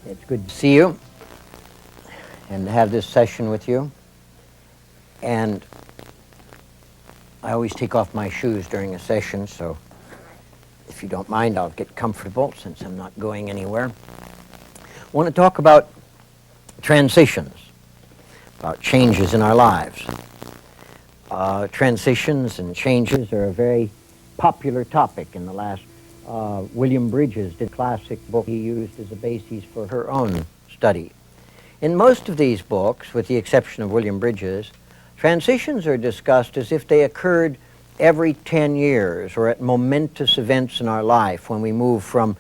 It's good to see you and to have this session with you. And I always take off my shoes during a session, so if you don't mind, I'll get comfortable since I'm not going anywhere. I want to talk about transitions, about changes in our lives. Transitions and changes are a very popular topic in the last. William Bridges did a classic book he used as a basis for her own study. In most of these books, with the exception of William Bridges, transitions are discussed as if they occurred every 10 years or at momentous events in our life when we move from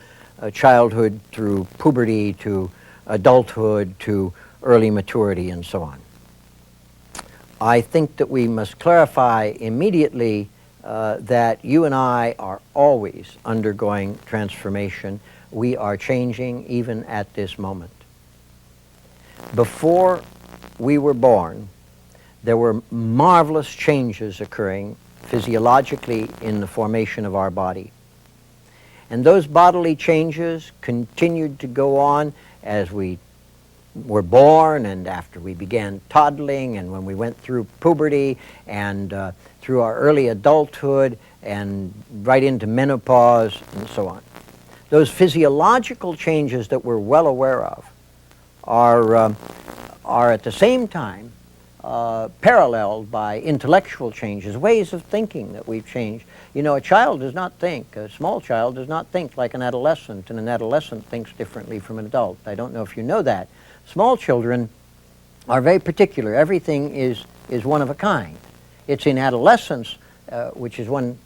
childhood through puberty to adulthood to early maturity and so on. I think that we must clarify immediately that you and I are always undergoing transformation. We are changing even at this moment. Before we were born, there were marvelous changes occurring physiologically in the formation of our body. And those bodily changes continued to go on as we were born and after we began toddling and when we went through puberty and through our early adulthood and right into menopause and so on. Those physiological changes that we're well aware of are at the same time paralleled by intellectual changes, ways of thinking that we've changed. You know, a child does not think, a small child does not think like an adolescent, and an adolescent thinks differently from an adult. I don't know if you know that. Small children are very particular. Everything is one of a kind. It's in adolescence, which is one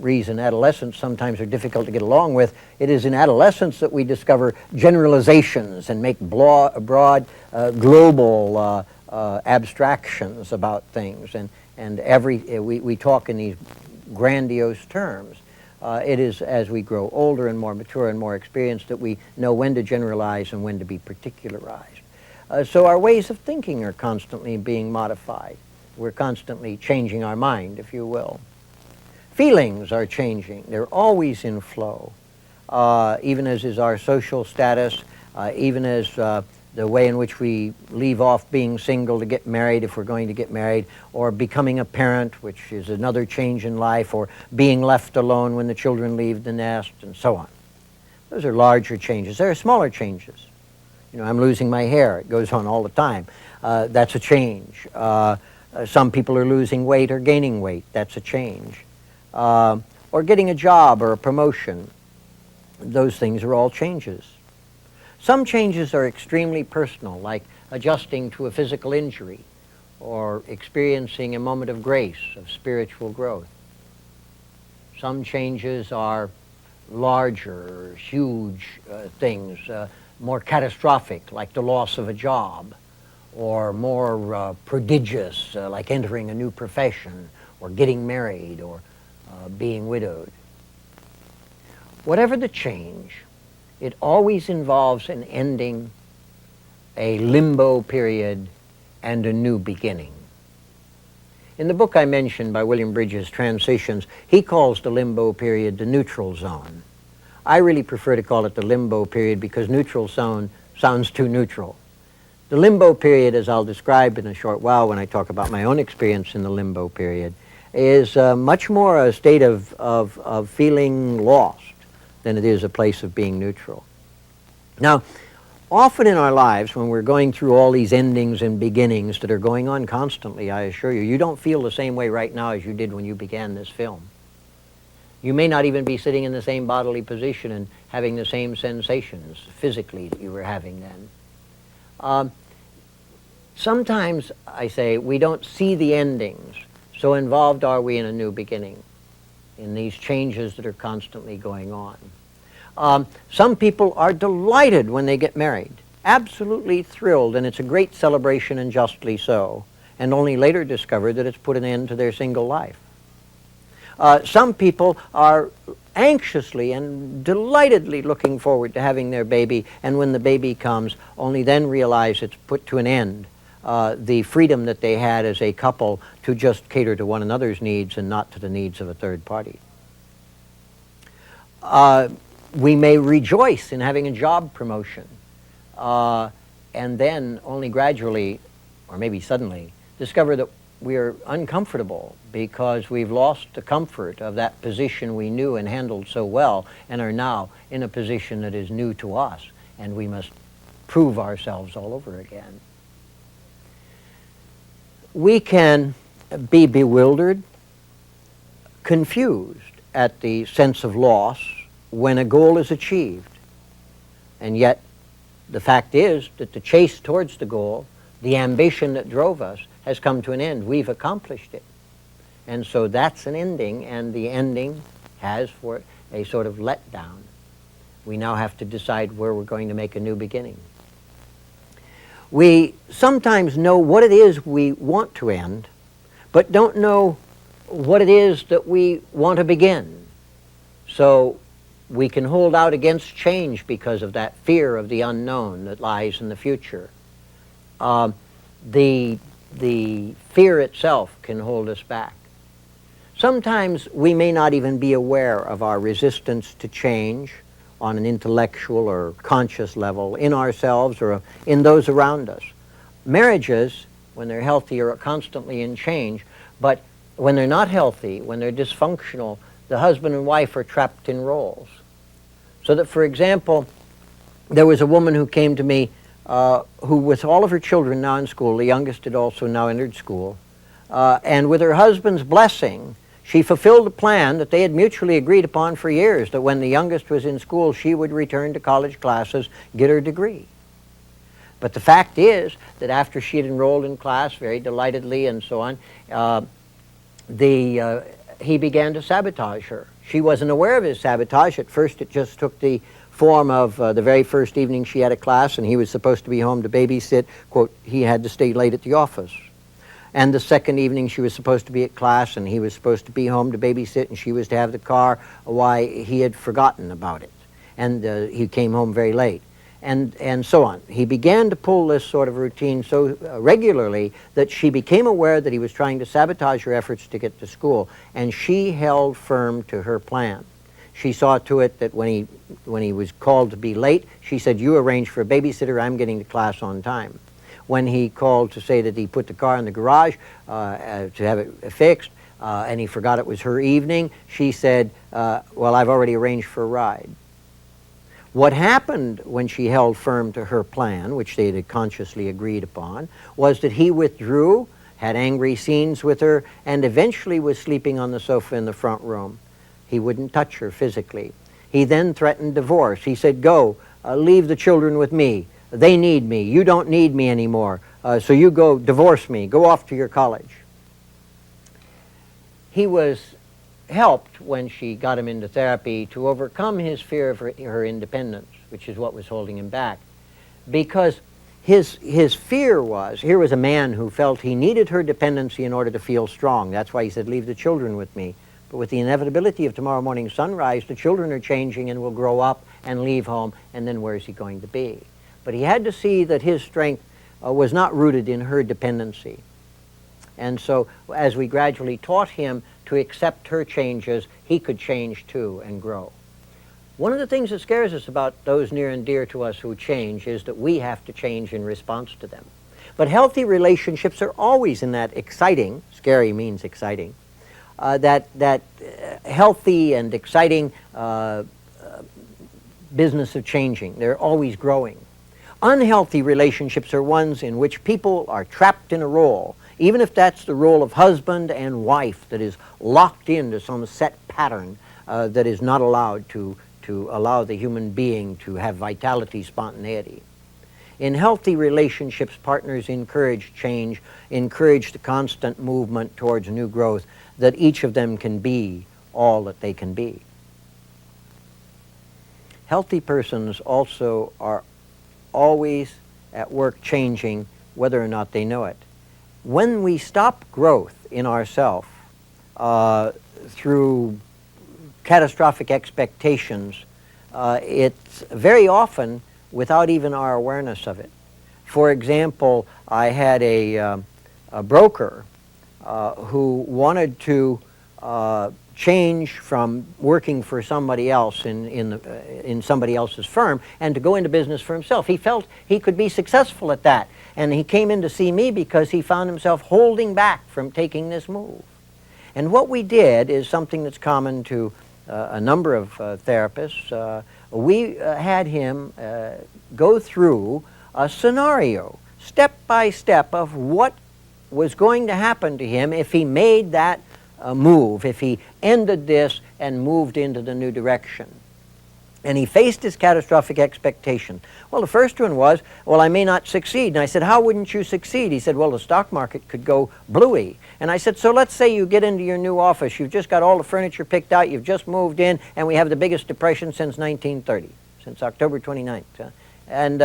reason adolescents sometimes are difficult to get along with. It is in adolescence that we discover generalizations and make broad global abstractions about things. And we talk in these grandiose terms. It is as we grow older and more mature and more experienced that we know when to generalize and when to be particularized. So our ways of thinking are constantly being modified. We're constantly changing our mind, if you will. Feelings are changing. They're always in flow, even as is our social status, even as the way in which we leave off being single to get married if we're going to get married, or becoming a parent, which is another change in life, or being left alone when the children leave the nest, and so on. Those are larger changes. There are smaller changes. You know, I'm losing my hair. It goes on all the time. That's a change. Some people are losing weight or gaining weight. That's a change. Or getting a job or a promotion. Those things are all changes. Some changes are extremely personal, like adjusting to a physical injury or experiencing a moment of grace, of spiritual growth. Some changes are larger, huge things, more catastrophic, like the loss of a job, or more prodigious, like entering a new profession, or getting married, or being widowed. Whatever the change, it always involves an ending, a limbo period, and a new beginning. In the book I mentioned by William Bridges, Transitions, he calls the limbo period the neutral zone. I really prefer to call it the limbo period because neutral zone sounds too neutral. The limbo period, as I'll describe in a short while when I talk about my own experience in the limbo period, is much more a state of feeling lost than it is a place of being neutral. Now, often in our lives, when we're going through all these endings and beginnings that are going on constantly, I assure you, you don't feel the same way right now as you did when you began this film. You may not even be sitting in the same bodily position and having the same sensations physically that you were having then. Sometimes, I say, we don't see the endings, so involved are we in a new beginning, in these changes that are constantly going on. Some people are delighted when they get married, absolutely thrilled, and it's a great celebration and justly so, and only later discover that it's put an end to their single life. Some people are anxiously and delightedly looking forward to having their baby, and when the baby comes, only then realize it's put to an end. The freedom that they had as a couple to just cater to one another's needs and not to the needs of a third party. We may rejoice in having a job promotion. and then only gradually, or maybe suddenly, discover that we are uncomfortable because we've lost the comfort of that position we knew and handled so well and are now in a position that is new to us, and we must prove ourselves all over again. We can be bewildered, confused at the sense of loss when a goal is achieved. And yet, the fact is that the chase towards the goal, the ambition that drove us, has come to an end. We've accomplished it. And so that's an ending, and the ending has for it a sort of letdown. We now have to decide where we're going to make a new beginning. We sometimes know what it is we want to end, but don't know what it is that we want to begin. So we can hold out against change because of that fear of the unknown that lies in the future. The fear itself can hold us back. Sometimes we may not even be aware of our resistance to change on an intellectual or conscious level in ourselves or in those around us. Marriages, when they're healthy, are constantly in change, but when they're not healthy, when they're dysfunctional, the husband and wife are trapped in roles. So that, for example, there was a woman who came to me who, with all of her children now in school, the youngest had also now entered school, and with her husband's blessing, she fulfilled a plan that they had mutually agreed upon for years, that when the youngest was in school, she would return to college classes, get her degree. But the fact is that after she had enrolled in class very delightedly and so on, he began to sabotage her. She wasn't aware of his sabotage. At first it just took the form of the very first evening she had a class and he was supposed to be home to babysit. Quote, he had to stay late at the office. And the second evening she was supposed to be at class and he was supposed to be home to babysit and she was to have the car. Why, he had forgotten about it. And he came home very late. And so on. He began to pull this sort of routine so regularly that she became aware that he was trying to sabotage her efforts to get to school, and she held firm to her plan. She saw to it that when he was called to be late, she said, "You arrange for a babysitter, I'm getting to class on time." When he called to say that he put the car in the garage to have it fixed, and he forgot it was her evening, she said, "Well, I've already arranged for a ride." What happened when she held firm to her plan, which they had consciously agreed upon, was that he withdrew, had angry scenes with her, and eventually was sleeping on the sofa in the front room. He wouldn't touch her physically. He then threatened divorce. He said, "Go, leave the children with me. They need me. You don't need me anymore. So you go, divorce me. Go off to your college." He was helped when she got him into therapy to overcome his fear of her independence, which is what was holding him back. Because his fear was, here was a man who felt he needed her dependency in order to feel strong. That's why he said, "Leave the children with me." But with the inevitability of tomorrow morning sunrise, the children are changing and will grow up and leave home, and then where is he going to be? But he had to see that his strength was not rooted in her dependency. And so as we gradually taught him to accept her changes, he could change too and grow. One of the things that scares us about those near and dear to us who change is that we have to change in response to them. But healthy relationships are always in that exciting, scary means exciting, that healthy and exciting business of changing. They're always growing. Unhealthy relationships are ones in which people are trapped in a role, even if that's the role of husband and wife that is locked into some set pattern that is not allowed to allow the human being to have vitality, spontaneity. In healthy relationships, partners encourage change, encourage the constant movement towards new growth, that each of them can be all that they can be. Healthy persons also are always at work changing whether or not they know it. When we stop growth in ourselves through catastrophic expectations, it's very often without even our awareness of it. For example, I had a broker who wanted to change from working for somebody else in somebody else's firm and to go into business for himself. He felt he could be successful at that. And he came in to see me because he found himself holding back from taking this move. And what we did is something that's common to a number of therapists. We had him go through a scenario, step by step, of what was going to happen to him if he made that move, if he ended this and moved into the new direction. And he faced his catastrophic expectation. Well, the first one was, well, I may not succeed. And I said, how wouldn't you succeed? He said, well, the stock market could go bluey. And I said, so let's say you get into your new office. You've just got all the furniture picked out. You've just moved in, and we have the biggest depression since 1930, since October 29th, and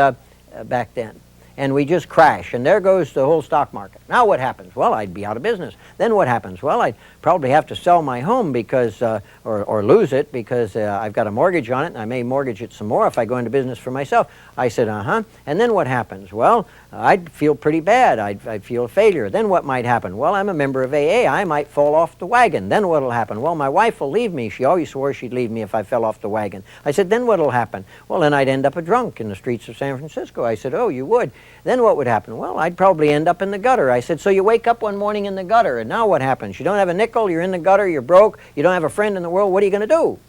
back then. And we just crash, and there goes the whole stock market. Now what happens? Well, I'd be out of business. Then what happens? Well, I'd probably have to sell my home because, or lose it because I've got a mortgage on it, and I may mortgage it some more if I go into business for myself. I said, uh-huh. And then what happens? Well, I'd feel pretty bad. I'd feel a failure. Then what might happen? Well, I'm a member of AA. I might fall off the wagon. Then what'll happen? Well, my wife will leave me. She always swore she'd leave me if I fell off the wagon. I said, then what'll happen? Well, then I'd end up a drunk in the streets of San Francisco. I said, oh, you would? Then what would happen? Well, I'd probably end up in the gutter. I said, so you wake up one morning in the gutter, and now what happens? You don't have a nickel, you're in the gutter, you're broke, you don't have a friend in the world, what are you going to do?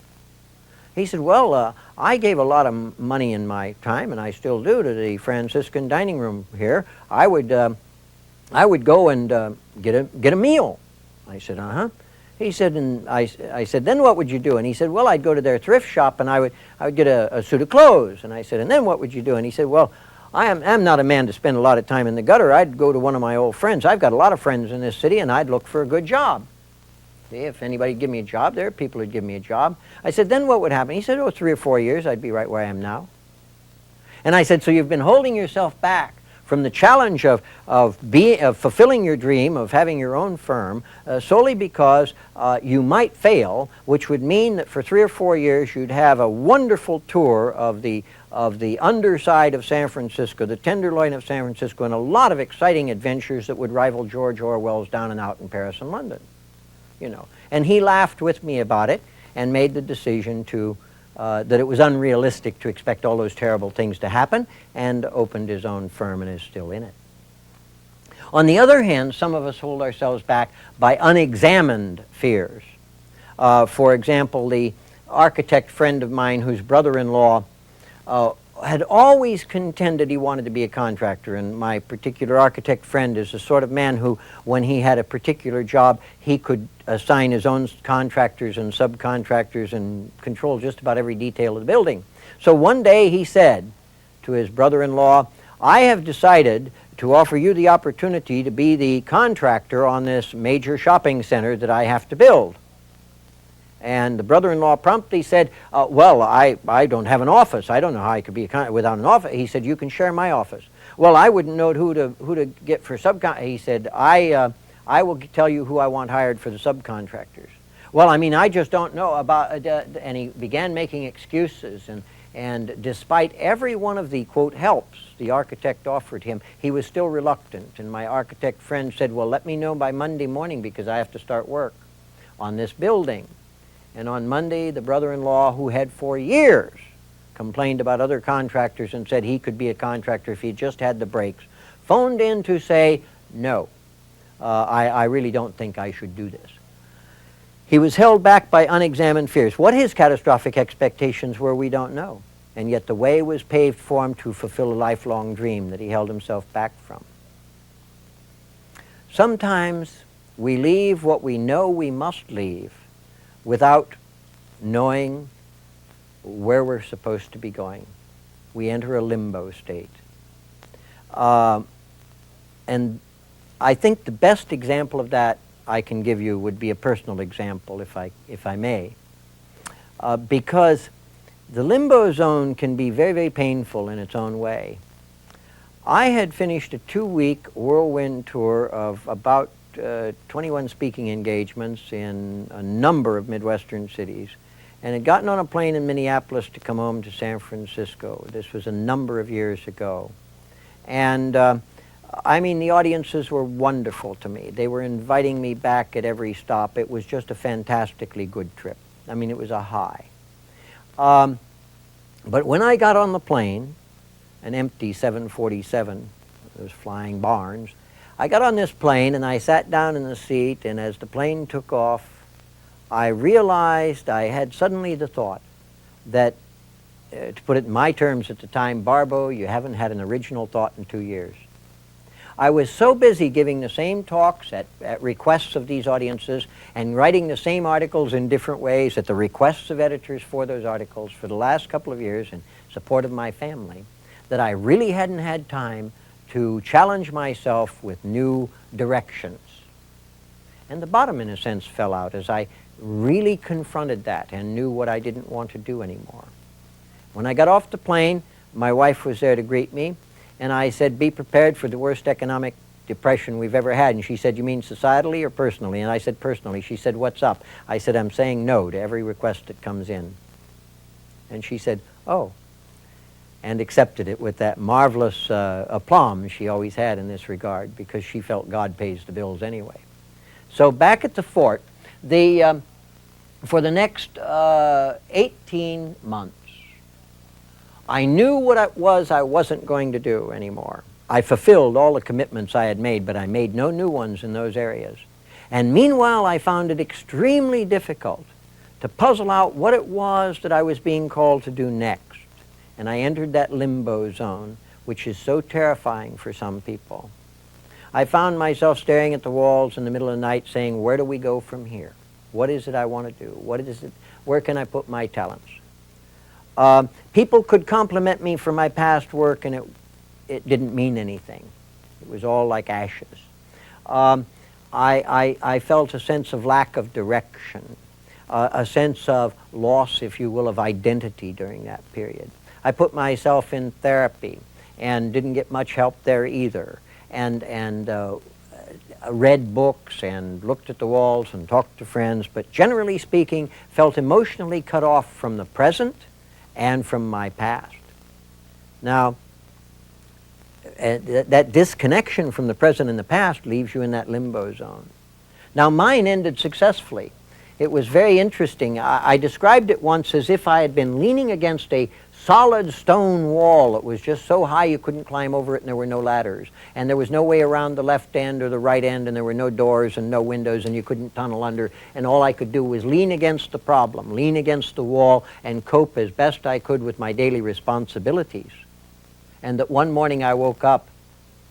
He said, well, I gave a lot of money in my time, and I still do, to the Franciscan dining room here. I would go and get a meal. I said, uh-huh. He said, and I said, then what would you do? And he said, well, I'd go to their thrift shop, and I would get a suit of clothes. And I said, and then what would you do? And he said, well, I'm not a man to spend a lot of time in the gutter. I'd go to one of my old friends. I've got a lot of friends in this city, and I'd look for a good job. See, if anybody would give me a job there, people would give me a job. I said, then what would happen? He said, oh, 3 or 4 years, I'd be right where I am now. And I said, so you've been holding yourself back from the challenge of fulfilling your dream, of having your own firm, solely because you might fail, which would mean that for 3 or 4 years you'd have a wonderful tour of the underside of San Francisco, the Tenderloin of San Francisco, and a lot of exciting adventures that would rival George Orwell's Down and Out in Paris and London. You know. And he laughed with me about it and made the decision to that it was unrealistic to expect all those terrible things to happen, and opened his own firm and is still in it. On the other hand, some of us hold ourselves back by unexamined fears. For example, the architect friend of mine whose brother-in-law had always contended he wanted to be a contractor, and my particular architect friend is the sort of man who, when he had a particular job, he could assign his own contractors and subcontractors and control just about every detail of the building. So one day he said to his brother-in-law, I have decided to offer you the opportunity to be the contractor on this major shopping center that I have to build. And the brother-in-law promptly said, well, I don't have an office. I don't know how I could be a contractor without an office. He said, you can share my office. Well, I wouldn't know who to get for subcon. He said, I will tell you who I want hired for the subcontractors. Well, I mean, I just don't know about, and he began making excuses. And despite every one of the, quote, helps the architect offered him, he was still reluctant. And my architect friend said, well, let me know by Monday morning because I have to start work on this building. And on Monday, the brother-in-law, who had for years complained about other contractors and said he could be a contractor if he just had the breaks, phoned in to say, no, I really don't think I should do this. He was held back by unexamined fears. What his catastrophic expectations were, we don't know. And yet the way was paved for him to fulfill a lifelong dream that he held himself back from. Sometimes we leave what we know we must leave without knowing where we're supposed to be going. We enter a limbo state. And I think the best example of that I can give you would be a personal example, if I may. Because the limbo zone can be very, very painful in its own way. I had finished a 2-week whirlwind tour of about 21 speaking engagements in a number of Midwestern cities, and had gotten on a plane in Minneapolis to come home to San Francisco. This was a number of years ago. And I mean, the audiences were wonderful to me. They were inviting me back at every stop. It was just a fantastically good trip. I mean, it was a high. But when I got on the plane, an empty 747, those flying barns, I got on this plane and I sat down in the seat, and as the plane took off, I realized I had suddenly the thought that, to put it in my terms at the time, Barbo, you haven't had an original thought in 2 years. I was so busy giving the same talks at requests of these audiences and writing the same articles in different ways at the requests of editors for those articles for the last couple of years in support of my family that I really hadn't had time to challenge myself with new directions. And the bottom, in a sense, fell out as I really confronted that and knew what I didn't want to do anymore. When I got off the plane, my wife was there to greet me, and I said, be prepared for the worst economic depression we've ever had. And she said, you mean societally or personally? And I said, personally. She said, what's up? I said, I'm saying no to every request that comes in. And she said, oh, and accepted it with that marvelous aplomb she always had in this regard, because she felt God pays the bills anyway. So back at the fort, for the next 18 months, I knew what it was I wasn't going to do anymore. I fulfilled all the commitments I had made, but I made no new ones in those areas. And meanwhile, I found it extremely difficult to puzzle out what it was that I was being called to do next. And I entered that limbo zone, which is so terrifying for some people. I found myself staring at the walls in the middle of the night saying, where do we go from here? What is it I want to do? What is it? Where can I put my talents? People could compliment me for my past work, and it didn't mean anything. It was all like ashes. I felt a sense of lack of direction, a sense of loss, if you will, of identity during that period. I put myself in therapy and didn't get much help there either, and read books and looked at the walls and talked to friends, but generally speaking, felt emotionally cut off from the present and from my past. Now, that disconnection from the present and the past leaves you in that limbo zone. Now, mine ended successfully. It was very interesting. I described it once as if I had been leaning against a solid stone wall that was just so high you couldn't climb over it, and there were no ladders. And there was no way around the left end or the right end, and there were no doors and no windows, and you couldn't tunnel under. And all I could do was lean against the problem, lean against the wall, and cope as best I could with my daily responsibilities. And that one morning I woke up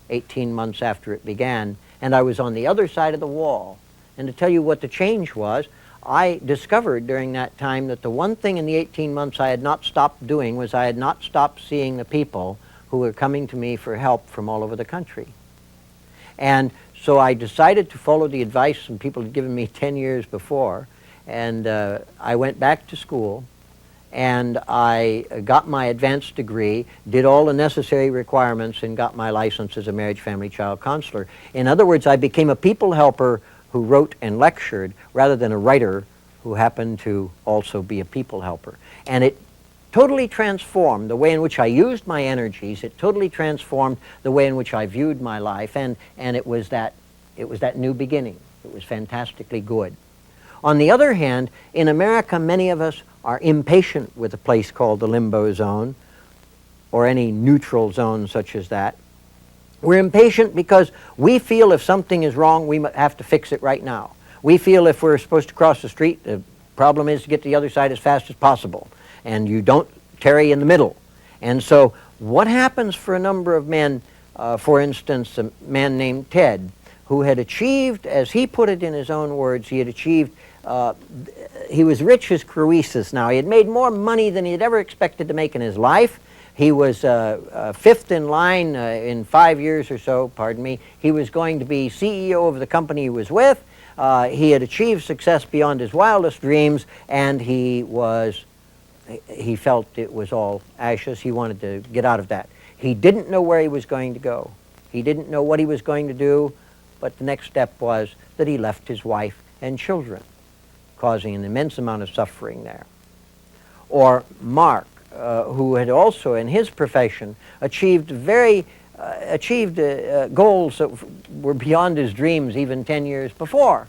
18 months after it began, and I was on the other side of the wall. And to tell you what the change was, I discovered during that time that the one thing in the 18 months I had not stopped doing was I had not stopped seeing the people who were coming to me for help from all over the country. And so I decided to follow the advice some people had given me 10 years before, and I went back to school, and I got my advanced degree, did all the necessary requirements, and got my license as a marriage, family, child counselor. In other words, I became a people helper who wrote and lectured rather than a writer who happened to also be a people helper. And it totally transformed the way in which I used my energies. It totally transformed the way in which I viewed my life, and it was that new beginning. It was fantastically good. On the other hand, in America, many of us are impatient with a place called the limbo zone or any neutral zone such as that. We're impatient because we feel if something is wrong, we have to fix it right now. We feel if we're supposed to cross the street, the problem is to get to the other side as fast as possible. And you don't tarry in the middle. And so what happens for a number of men, for instance, a man named Ted, who had achieved, as he put it in his own words, he had achieved, he was rich as Croesus now. He had made more money than he had ever expected to make in his life. He was fifth in line in 5 years or so, pardon me. He was going to be CEO of the company he was with. He had achieved success beyond his wildest dreams, and he felt it was all ashes. He wanted to get out of that. He didn't know where he was going to go. He didn't know what he was going to do, but the next step was that he left his wife and children, causing an immense amount of suffering there. Or Mark, who had also in his profession achieved very achieved goals that were beyond his dreams even 10 years before.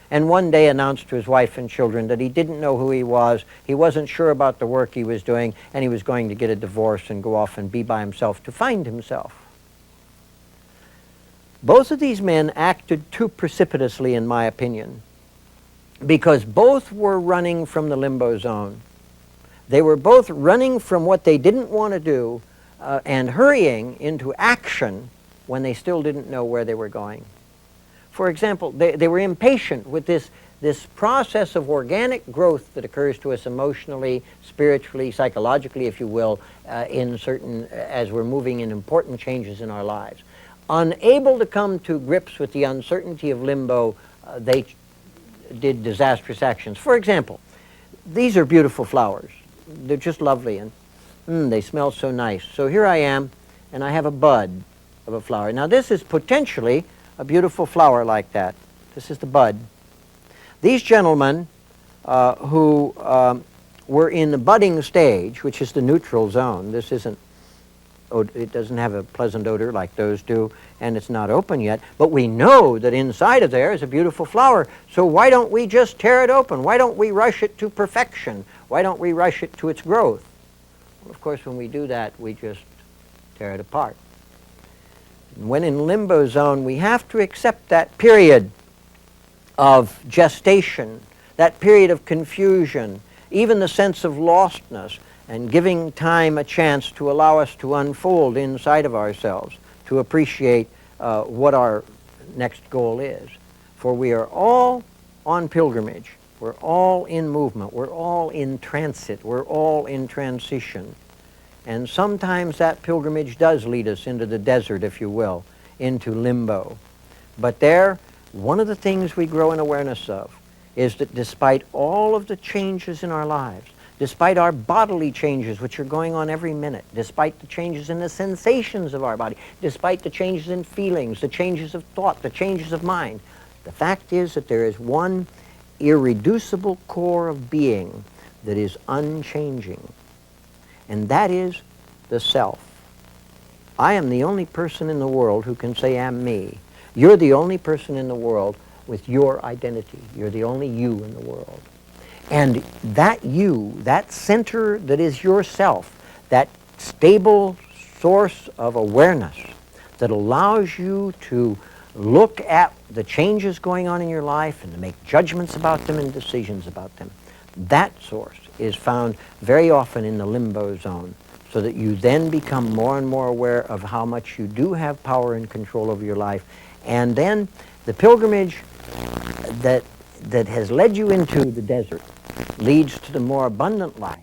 And one day announced to his wife and children that he didn't know who he wasn't sure about the work he was doing, and he was going to get a divorce and go off and be by himself to find himself. Both of these men acted too precipitously, in my opinion, because both were running from the limbo zone. They were both running from what they didn't want to do and hurrying into action when they still didn't know where they were going. For example, they were impatient with this process of organic growth that occurs to us emotionally, spiritually, psychologically, if you will, as we're moving in important changes in our lives. Unable to come to grips with the uncertainty of limbo, they did disastrous actions. For example, these are beautiful flowers. They're just lovely, and they smell so nice. So here I am, and I have a bud of a flower. Now this is potentially a beautiful flower like that. This is the bud. These gentlemen who were in the budding stage, which is the neutral zone, this isn't, it doesn't have a pleasant odor like those do, and it's not open yet, but we know that inside of there is a beautiful flower, so why don't we just tear it open? Why don't we rush it to perfection? Why don't we rush it to its growth? Well, of course, when we do that, we just tear it apart. When in limbo zone, we have to accept that period of gestation, that period of confusion, even the sense of lostness, and giving time a chance to allow us to unfold inside of ourselves, to appreciate what our next goal is. For we are all on pilgrimage. We're all in movement. We're all in transit. We're all in transition. And sometimes that pilgrimage does lead us into the desert, if you will, into limbo. But there, one of the things we grow in awareness of is that despite all of the changes in our lives, despite our bodily changes, which are going on every minute, despite the changes in the sensations of our body, despite the changes in feelings, the changes of thought, the changes of mind, the fact is that there is one irreducible core of being that is unchanging. And that is the self. I am the only person in the world who can say I'm me. You're the only person in the world with your identity. You're the only you in the world. And that you, that center that is yourself, that stable source of awareness that allows you to look at the changes going on in your life and to make judgments about them and decisions about them, that source is found very often in the limbo zone, so that you then become more and more aware of how much you do have power and control over your life. And then the pilgrimage that has led you into the desert leads to the more abundant life.